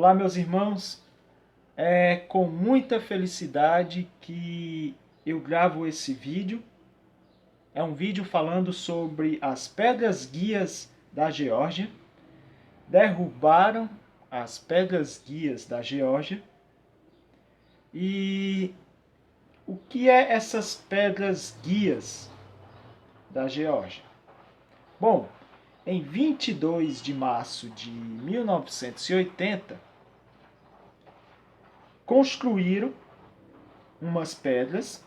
Olá, meus irmãos. É com muita felicidade que eu gravo esse vídeo. É um vídeo falando sobre as pedras guias da Geórgia. Derrubaram as pedras guias da Geórgia. E o que é essas pedras guias da Geórgia? Bom, em 22 de março de 1980, construíram umas pedras.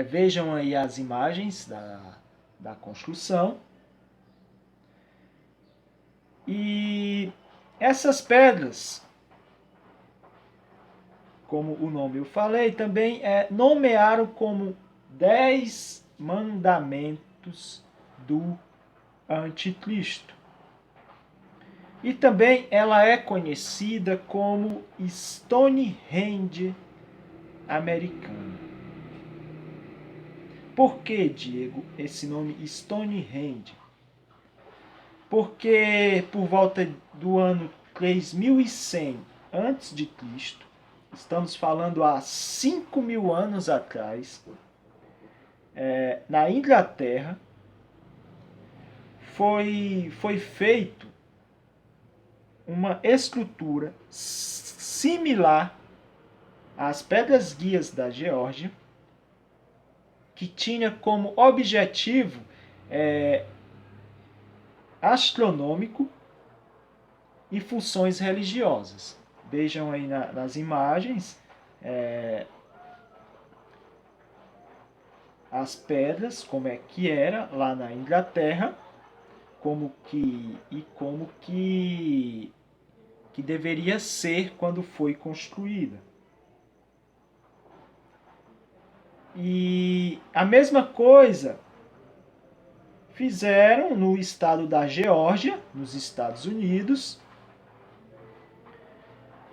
Vejam aí as imagens da construção. E essas pedras, como o nome eu falei, também nomearam como 10 mandamentos do Anticristo. E também ela é conhecida como Stonehenge americano. Por que, Diego, esse nome Stonehenge? Porque por volta do ano 3100 a.C., estamos falando há 5.000 anos atrás, na Inglaterra, foi feito uma estrutura similar às pedras guias da Geórgia, que tinha como objetivo astronômico e funções religiosas. Vejam aí nas imagens as pedras, como é que era lá na Inglaterra, como que deveria ser quando foi construída. E a mesma coisa fizeram no estado da Geórgia, nos Estados Unidos.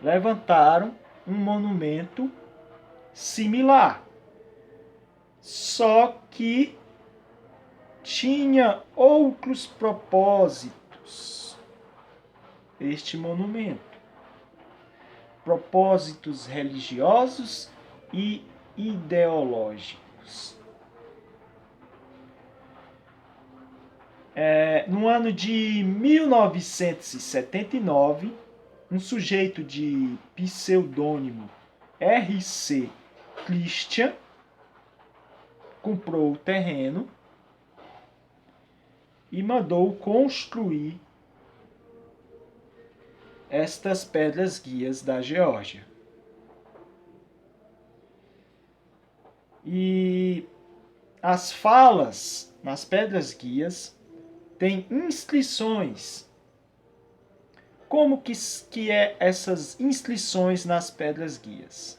Levantaram um monumento similar, só que tinha outros propósitos este monumento. Propósitos religiosos e ideológicos. No ano de 1979, um sujeito de pseudônimo R.C. Christian comprou o terreno e mandou construir estas pedras guias da Geórgia. E as falas nas pedras guias têm inscrições. Como que é essas inscrições nas pedras guias?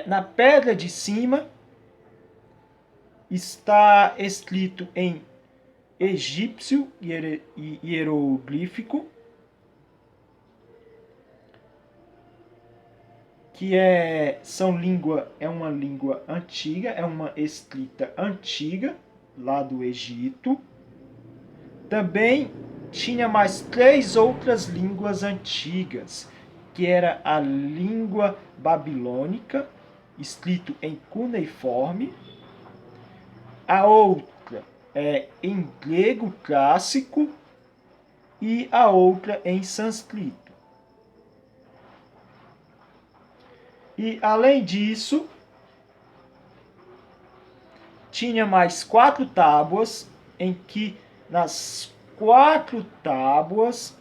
Na pedra de cima está escrito em egípcio hieroglífico, que é uma língua antiga, é uma escrita antiga lá do Egito. Também tinha mais 3 outras línguas antigas, que era a língua babilônica, escrito em cuneiforme, a outra em grego clássico e a outra em sânscrito. E além disso, tinha mais 4 tábuas, em que nas 4 tábuas,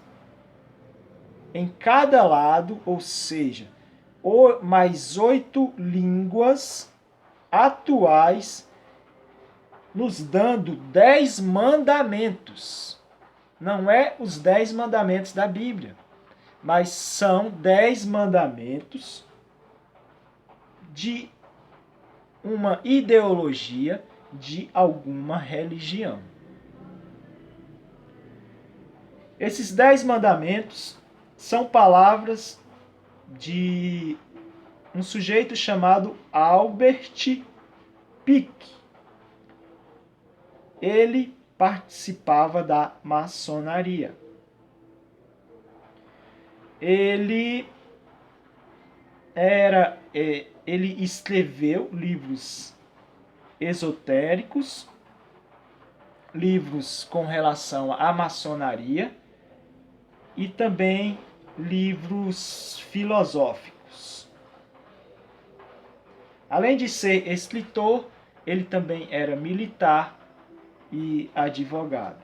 em cada lado, ou seja, mais 8 línguas atuais, nos dando 10 mandamentos. Não é os 10 mandamentos da Bíblia, mas são 10 mandamentos de uma ideologia de alguma religião. Esses 10 mandamentos são palavras de um sujeito chamado Albert Pike. Ele participava da maçonaria. Ele escreveu livros esotéricos, livros com relação à maçonaria e também livros filosóficos. Além de ser escritor, ele também era militar e advogado.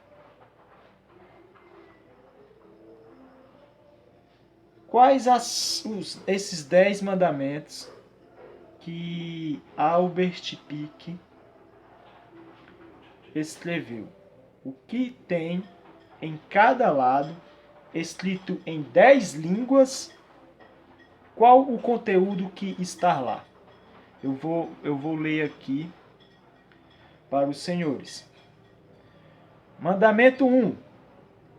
Quais esses 10 mandamentos que Albert Pike escreveu? O que tem em cada lado, escrito em 10 línguas, qual o conteúdo que está lá? Eu vou ler aqui para os senhores. Mandamento 1.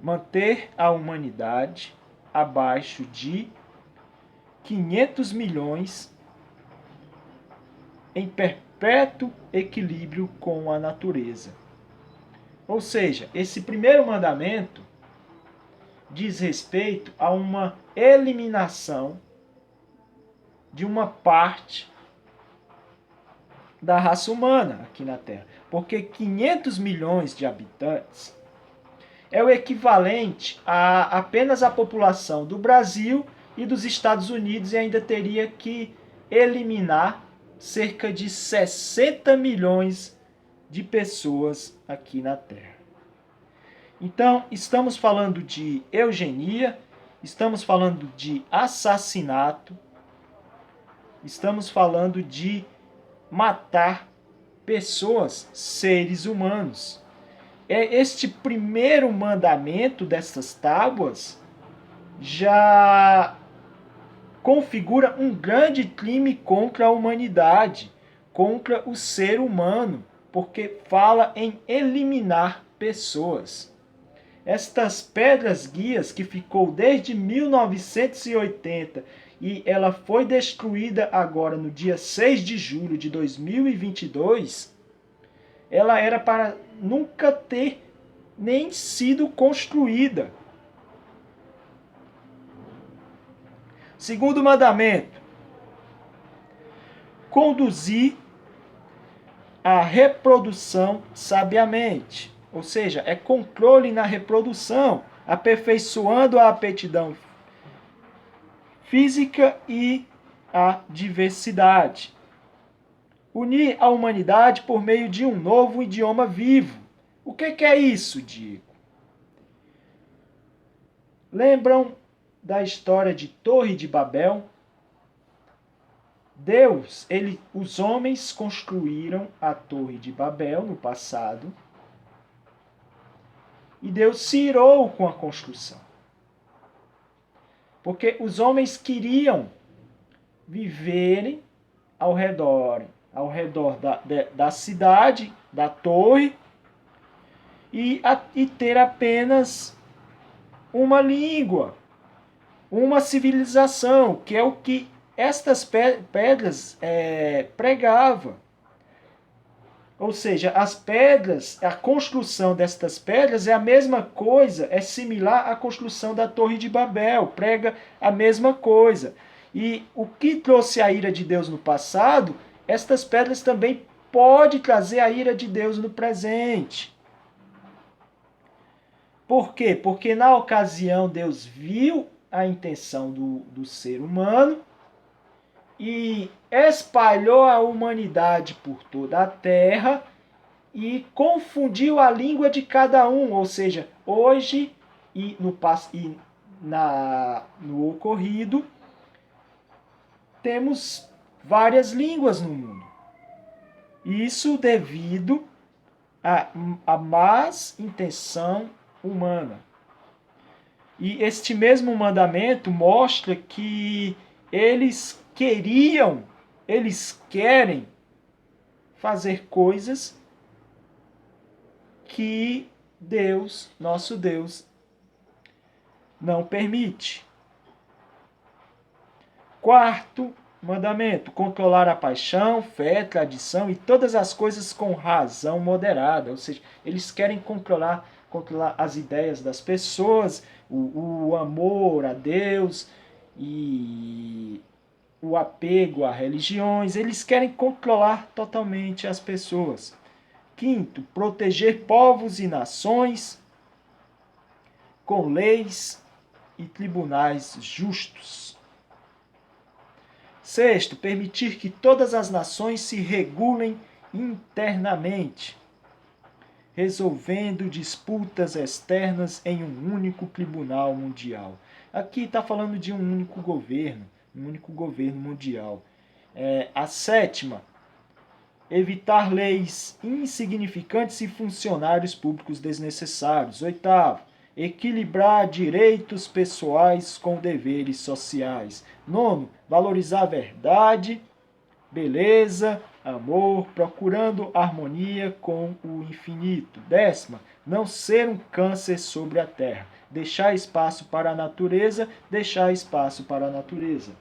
Manter a humanidade abaixo de 500 milhões em perpétuo equilíbrio com a natureza. Ou seja, esse primeiro mandamento diz respeito a uma eliminação de uma parte da raça humana aqui na Terra. Porque 500 milhões de habitantes é o equivalente a apenas a população do Brasil e dos Estados Unidos, e ainda teria que eliminar cerca de 60 milhões de pessoas aqui na Terra. Então, estamos falando de eugenia, estamos falando de assassinato, estamos falando de matar pessoas, seres humanos. Este primeiro mandamento dessas tábuas já configura um grande crime contra a humanidade, contra o ser humano, porque fala em eliminar pessoas. Estas pedras guias, que ficou desde 1980 e ela foi destruída agora no dia 6 de julho de 2022, ela era para nunca ter nem sido construída. Segundo mandamento: conduzir a reprodução sabiamente. Ou seja, é controle na reprodução, aperfeiçoando a aptidão física e a diversidade. Unir a humanidade por meio de um novo idioma vivo. O que é isso, Diego? Lembram da história de Torre de Babel? Os homens construíram a Torre de Babel no passado, e Deus se irou com a construção. Porque os homens queriam viverem ao redor da cidade, da torre, e ter apenas uma língua, uma civilização, que é o que estas pedras pregavam. Ou seja, as pedras, a construção destas pedras é a mesma coisa, é similar à construção da Torre de Babel, prega a mesma coisa. E o que trouxe a ira de Deus no passado, estas pedras também podem trazer a ira de Deus no presente. Por quê? Porque na ocasião Deus viu a intenção do ser humano e espalhou a humanidade por toda a terra e confundiu a língua de cada um. Ou seja, hoje e no ocorrido, temos várias línguas no mundo. Isso devido à má intenção humana. E este mesmo mandamento mostra que eles querem fazer coisas que Deus, nosso Deus, não permite. Quarto mandamento: controlar a paixão, fé, tradição e todas as coisas com razão moderada. Ou seja, eles querem controlar as ideias das pessoas, o amor a Deus e o apego a religiões. Eles querem controlar totalmente as pessoas. Quinto, proteger povos e nações com leis e tribunais justos. Sexto, permitir que todas as nações se regulem internamente, resolvendo disputas externas em um único tribunal mundial. Aqui está falando de um único governo mundial. A sétima, evitar leis insignificantes e funcionários públicos desnecessários. Oitavo, equilibrar direitos pessoais com deveres sociais. Nono, valorizar a verdade, beleza, amor, procurando harmonia com o infinito. Décima, não ser um câncer sobre a terra. Deixar espaço para a natureza, deixar espaço para a natureza.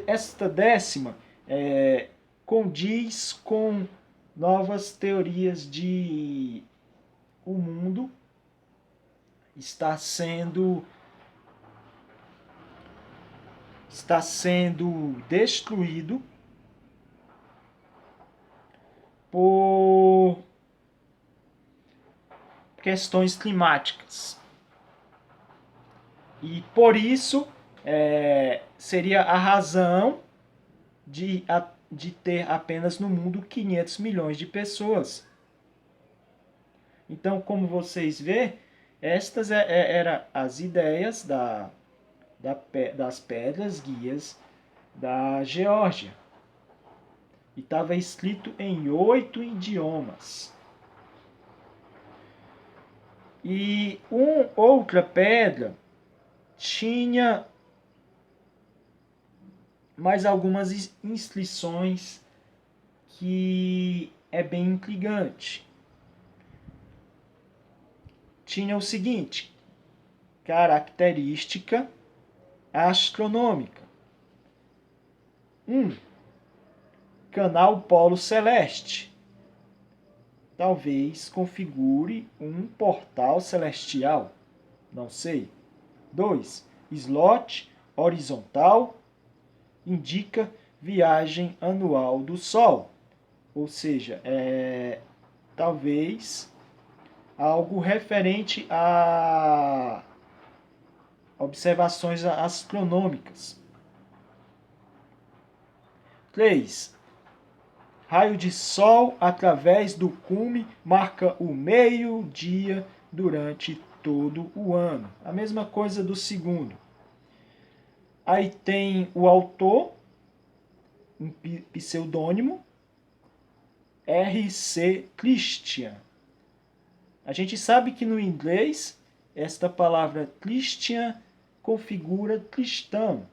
Esta décima condiz com novas teorias de o mundo está sendo destruído por questões climáticas. E por isso seria a razão de ter apenas no mundo 500 milhões de pessoas. Então, como vocês vê, estas eram as ideias das pedras guias da Geórgia. E estava escrito em 8 idiomas. E outra pedra tinha mais algumas inscrições que é bem intrigante. Tinha o seguinte: característica astronômica. 1. Canal Polo Celeste. Talvez configure um portal celestial. Não sei. 2. Slot horizontal. Indica viagem anual do Sol. Ou seja, talvez algo referente a observações astronômicas. 3. Raio de Sol através do cume marca o meio-dia durante todo o ano. A mesma coisa do segundo. Aí tem o autor, um pseudônimo, R.C. Christian. A gente sabe que no inglês, esta palavra Christian configura cristão.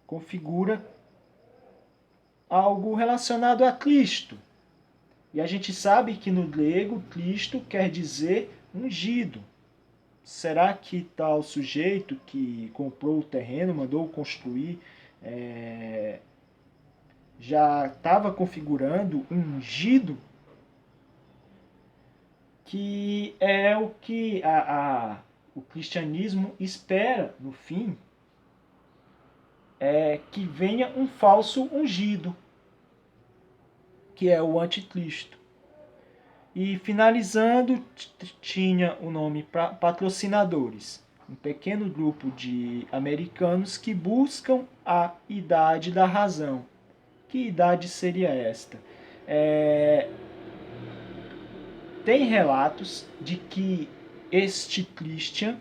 Configura algo relacionado a Cristo. E a gente sabe que no grego, Cristo quer dizer ungido. Será que tal sujeito que comprou o terreno, mandou construir, já estava configurando um ungido? Que é o que o cristianismo espera no fim, que venha um falso ungido, que é o anticristo. E finalizando, tinha o nome patrocinadores, um pequeno grupo de americanos que buscam a idade da razão. Que idade seria esta? Tem relatos de que este Christian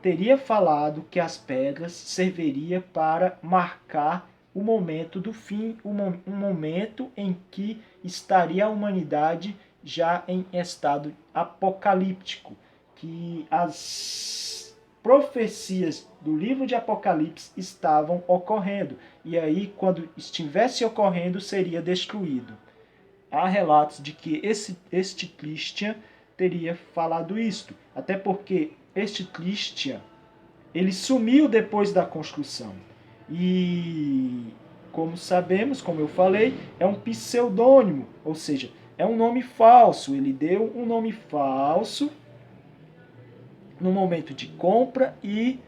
teria falado que as pedras serviriam para marcar o momento do fim, um momento em que estaria a humanidade já em estado apocalíptico, que as profecias do livro de Apocalipse estavam ocorrendo, e aí quando estivesse ocorrendo seria destruído. Há relatos de que este Christian teria falado isto, até porque este Christian ele sumiu depois da construção. E, como sabemos, como eu falei, é um pseudônimo, ou seja, é um nome falso. Ele deu um nome falso no momento de compra e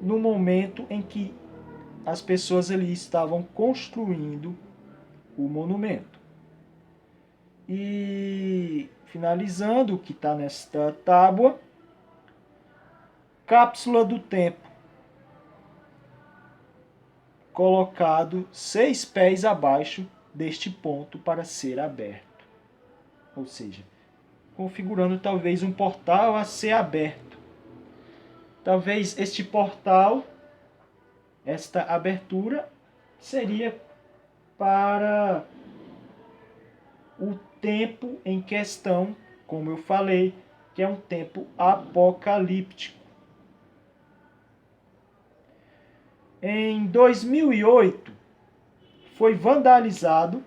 no momento em que as pessoas ali estavam construindo o monumento. E finalizando o que está nesta tábua, cápsula do tempo, colocado 6 pés abaixo deste ponto para ser aberto. Ou seja, configurando talvez um portal a ser aberto. Talvez este portal, esta abertura, seria para o tempo em questão, como eu falei, que é um tempo apocalíptico. Em 2008, foi vandalizado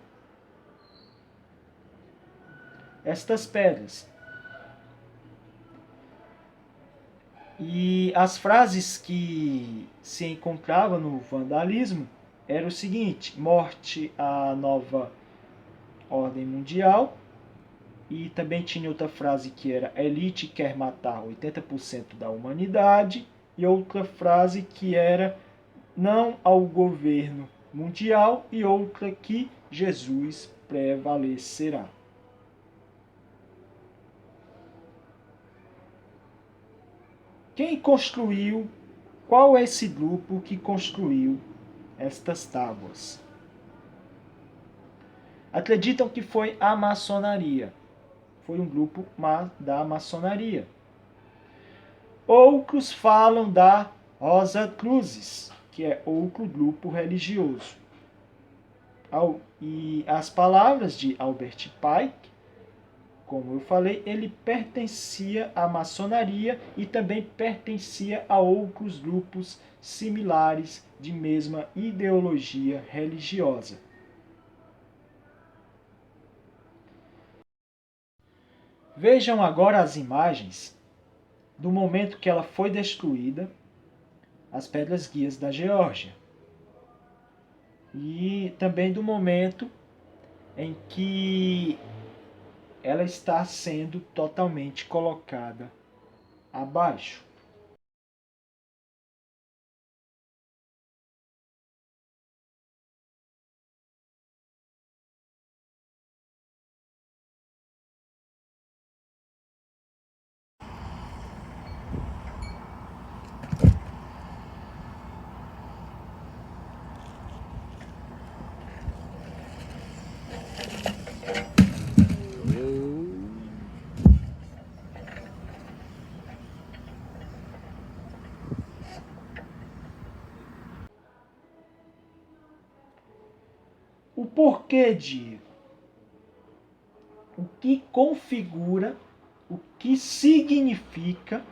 estas pedras. E as frases que se encontravam no vandalismo eram o seguinte: morte à nova ordem mundial. E também tinha outra frase que era: elite quer matar 80% da humanidade. E outra frase que era: não ao governo mundial. E outra que Jesus prevalecerá. Quem construiu? Qual é esse grupo que construiu estas tábuas? Acreditam que foi a maçonaria. Foi um grupo da maçonaria. Outros falam da Rosa Cruzes, que é outro grupo religioso. E as palavras de Albert Pike, como eu falei, ele pertencia à maçonaria e também pertencia a outros grupos similares de mesma ideologia religiosa. Vejam agora as imagens do momento que ela foi destruída, as pedras guias da Geórgia. E também do momento em que ela está sendo totalmente colocada abaixo. O porquê de o que configura, o que significa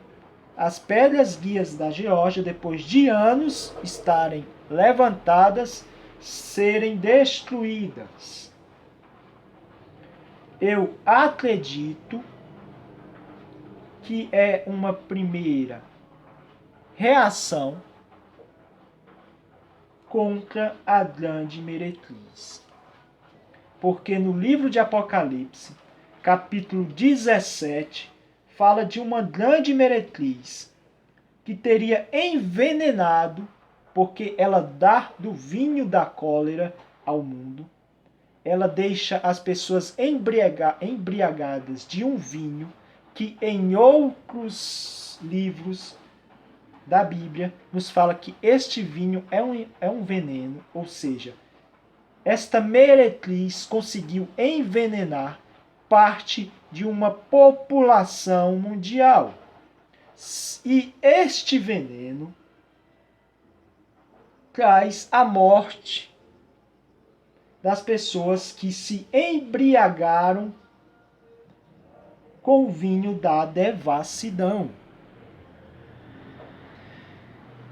as pedras guias da Geórgia, depois de anos estarem levantadas, serem destruídas. Eu acredito que é uma primeira reação contra a grande meretriz. Porque no livro de Apocalipse, capítulo 17, fala de uma grande meretriz que teria envenenado, porque ela dá do vinho da cólera ao mundo. Ela deixa as pessoas embriagadas de um vinho que em outros livros da Bíblia nos fala que este vinho é um veneno, ou seja, esta meretriz conseguiu envenenar parte de uma população mundial. E este veneno traz a morte das pessoas que se embriagaram com o vinho da devassidão.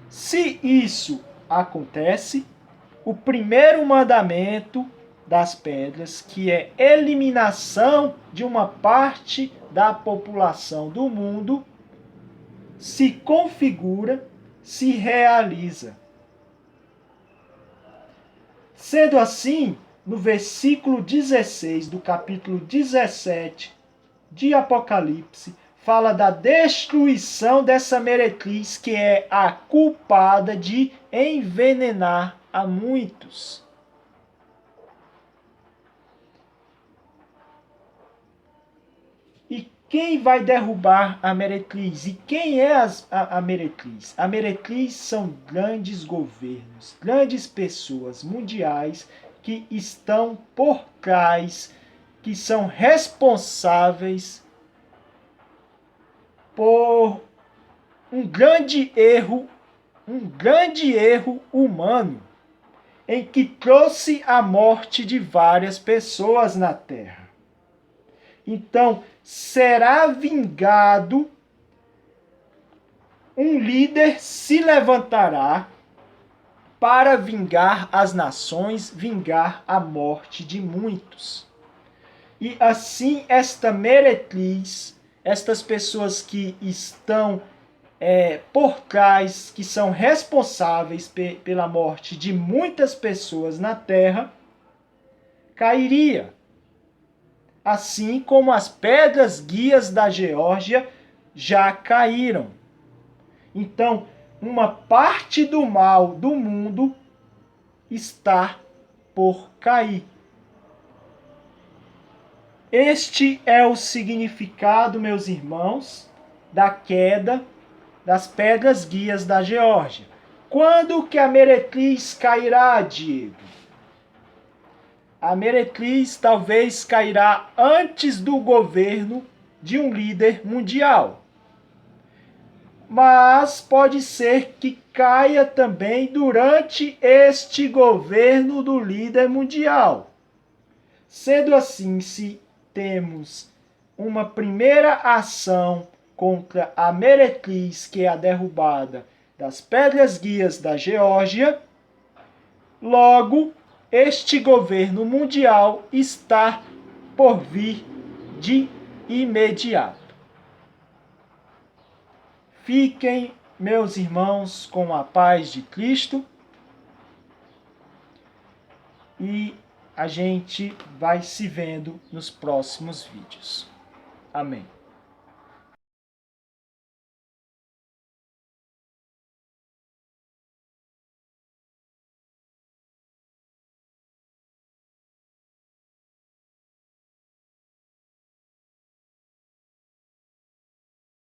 Se isso acontece, o primeiro mandamento das pedras, que é eliminação de uma parte da população do mundo, se configura, se realiza. Sendo assim, no versículo 16 do capítulo 17 de Apocalipse, fala da destruição dessa meretriz que é a culpada de envenenar a muitos. E quem vai derrubar a meretriz? E quem é a meretriz? A meretriz são grandes governos, grandes pessoas mundiais que estão por trás, que são responsáveis por um grande erro humano, em que trouxe a morte de várias pessoas na Terra. Então, será vingado, um líder se levantará para vingar as nações, vingar a morte de muitos. E assim esta meretriz, estas pessoas que estão por trás, que são responsáveis pela morte de muitas pessoas na Terra, cairia. Assim como as pedras guias da Geórgia já caíram. Então, uma parte do mal do mundo está por cair. Este é o significado, meus irmãos, da queda das pedras guias da Geórgia. Quando que a meretriz cairá, Diego? A meretriz talvez cairá antes do governo de um líder mundial. Mas pode ser que caia também durante este governo do líder mundial. Sendo assim, se temos uma primeira ação contra a meretriz, que é a derrubada das pedras guias da Geórgia, logo, este governo mundial está por vir de imediato. Fiquem, meus irmãos, com a paz de Cristo e a gente vai se vendo nos próximos vídeos. Amém.